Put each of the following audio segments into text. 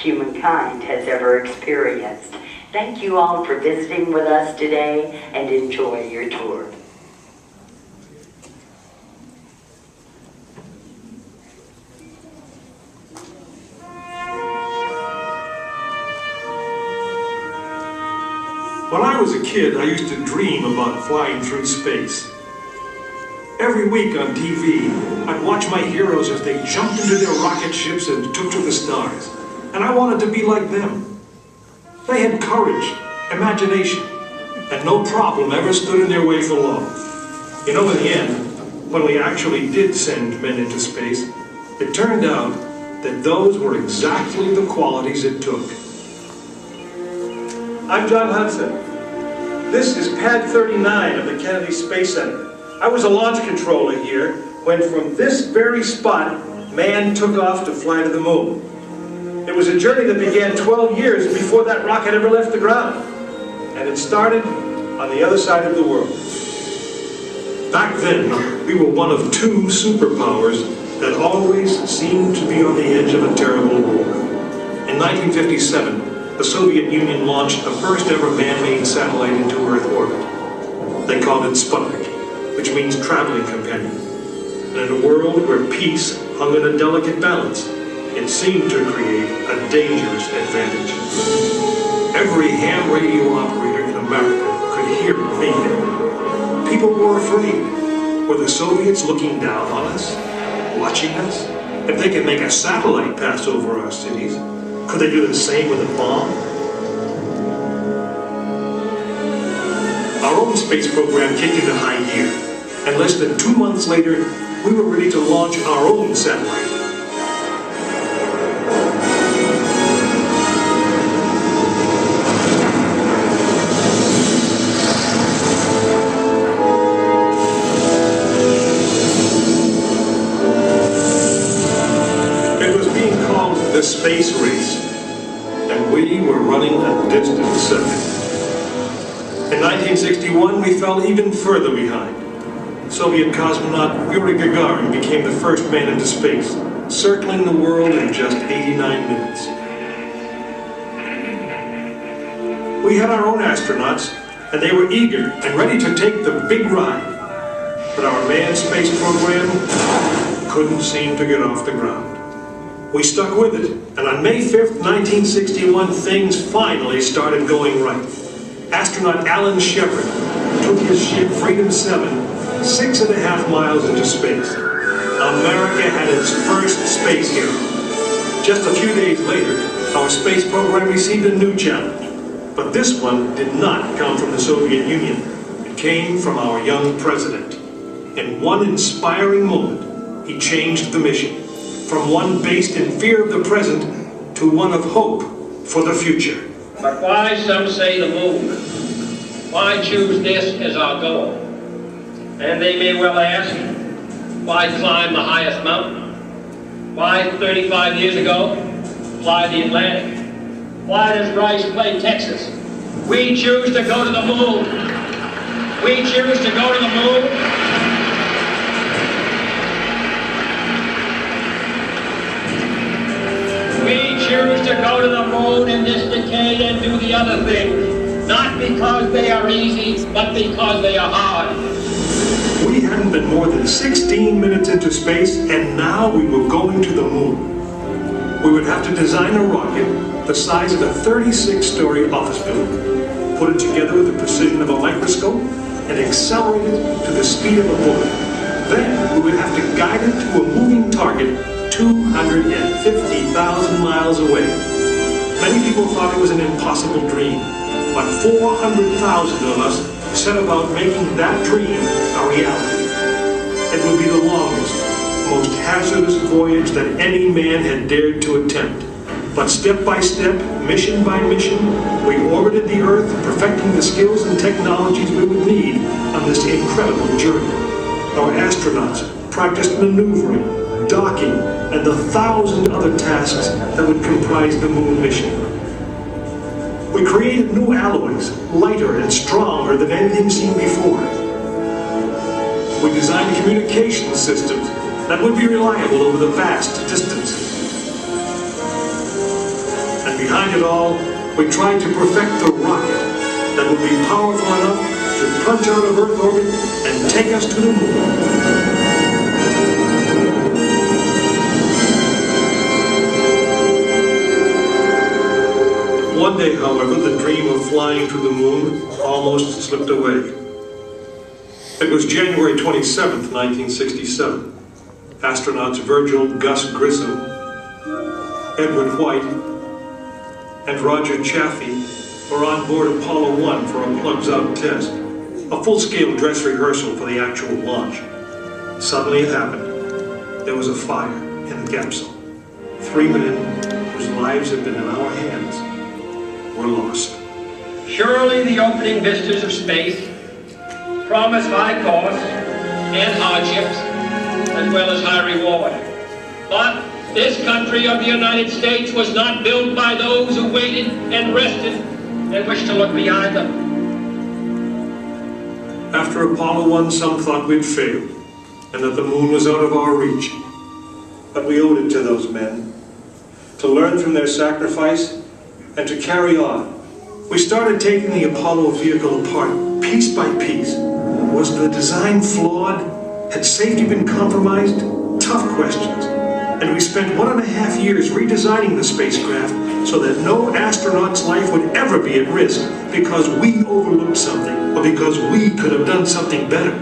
humankind has ever experienced. Thank you all for visiting with us today, and enjoy your tour. When I was a kid, I used to dream about flying through space. Every week on TV, I'd watch my heroes as they jumped into their rocket ships and took to the stars. And I wanted to be like them. They had courage, imagination, and no problem ever stood in their way for long. You know, in the end, when we actually did send men into space, it turned out that those were exactly the qualities it took. I'm John Hudson. This is Pad 39 of the Kennedy Space Center. I was a launch controller here when from this very spot, man took off to fly to the moon. It was a journey that began 12 years before that rocket ever left the ground. And it started on the other side of the world. Back then, we were one of two superpowers that always seemed to be on the edge of a terrible war. In 1957, the Soviet Union launched the first ever man-made satellite into Earth orbit. They called it Sputnik, which means traveling companion. And in a world where peace hung in a delicate balance, it seemed to create a dangerous advantage. Every ham radio operator in America could hear it beeping. People were afraid. Were the Soviets looking down on us? Watching us? If they could make a satellite pass over our cities, could they do the same with a bomb? Our own space program kicked into high gear, and less than 2 months later, we were ready to launch our own satellite. It was being called the space race, and we were running a distant second. In 1961, we fell even further behind. Soviet cosmonaut Yuri Gagarin became the first man into space, circling the world in just 89 minutes. We had our own astronauts, and they were eager and ready to take the big ride. But our manned space program couldn't seem to get off the ground. We stuck with it, and on May 5th, 1961, things finally started going right. Astronaut Alan Shepard took his ship Freedom 7 6.5 miles into space. America had its first space hero. Just a few days later, our space program received a new challenge. But this one did not come from the Soviet Union. It came from our young president. In one inspiring moment, he changed the mission, from one based in fear of the present to one of hope for the future. But why, some say, the moon? Why choose this as our goal? And they may well ask, why climb the highest mountain? Why, 35 years ago, fly the Atlantic? Why does Rice play Texas? We choose to go to the moon. We choose to go to the moon. We choose to go to the moon in this decade and do the other thing. Not because they are easy, but because they are hard. We hadn't been more than 16 minutes into space, and now we were going to the moon. We would have to design a rocket the size of a 36-story office building, put it together with the precision of a microscope, and accelerate it to the speed of a bullet. Then we would have to guide it to a moving target 250,000 miles away. Many people thought it was an impossible dream, but 400,000 of us set about making that dream a reality. It would be the longest, most hazardous voyage that any man had dared to attempt. But step by step, mission by mission, we orbited the Earth, perfecting the skills and technologies we would need on this incredible journey. Our astronauts practiced maneuvering, docking, and the 1,000 other tasks that would comprise the moon mission. We created new alloys, lighter and stronger than anything seen before. We designed communication systems that would be reliable over the vast distances. And behind it all, we tried to perfect the rocket that would be powerful enough to punch out of Earth orbit and take us to the moon. One day, however, the dream of flying to the moon almost slipped away. It was January 27th, 1967. Astronauts Virgil Gus Grissom, Edward White, and Roger Chaffee were on board Apollo 1 for a plugs-out test, a full-scale dress rehearsal for the actual launch. Suddenly it happened. There was a fire in the capsule. 3 men whose lives had been in our hands were lost. Surely the opening vistas of space promise high costs and hardships, as well as high reward. But this country of the United States was not built by those who waited and rested and wished to look behind them. After Apollo 1, some thought we'd failed and that the moon was out of our reach. But we owed it to those men to learn from their sacrifice and to carry on. We started taking the Apollo vehicle apart, piece by piece. Was the design flawed? Had safety been compromised? Tough questions. And we spent 1.5 years redesigning the spacecraft so that no astronaut's life would ever be at risk because we overlooked something or because we could have done something better.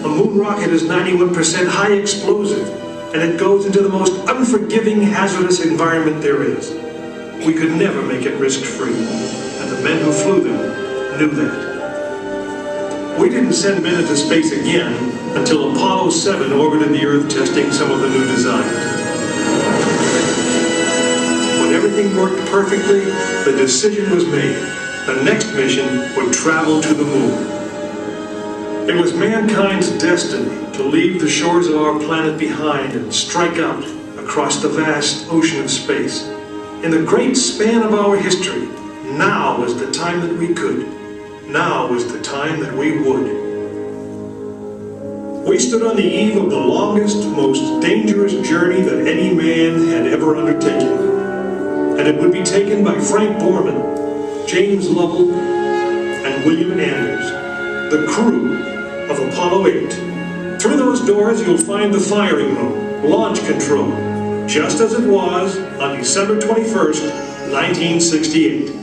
A moon rocket is 91% high explosive, and it goes into the most unforgiving, hazardous environment there is. We could never make it risk-free, and the men who flew them knew that. We didn't send men into space again until Apollo 7 orbited the Earth testing some of the new designs. When everything worked perfectly, the decision was made. The next mission would travel to the moon. It was mankind's destiny to leave the shores of our planet behind and strike out across the vast ocean of space. In the great span of our history, now was the time that we could. Now was the time that we would. We stood on the eve of the longest, most dangerous journey that any man had ever undertaken. And it would be taken by Frank Borman, James Lovell, and William Anders, the crew of Apollo 8. Through those doors, you'll find the firing room, launch control, just as it was on December 21st, 1968.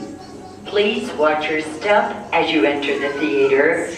Please watch your step as you enter the theater.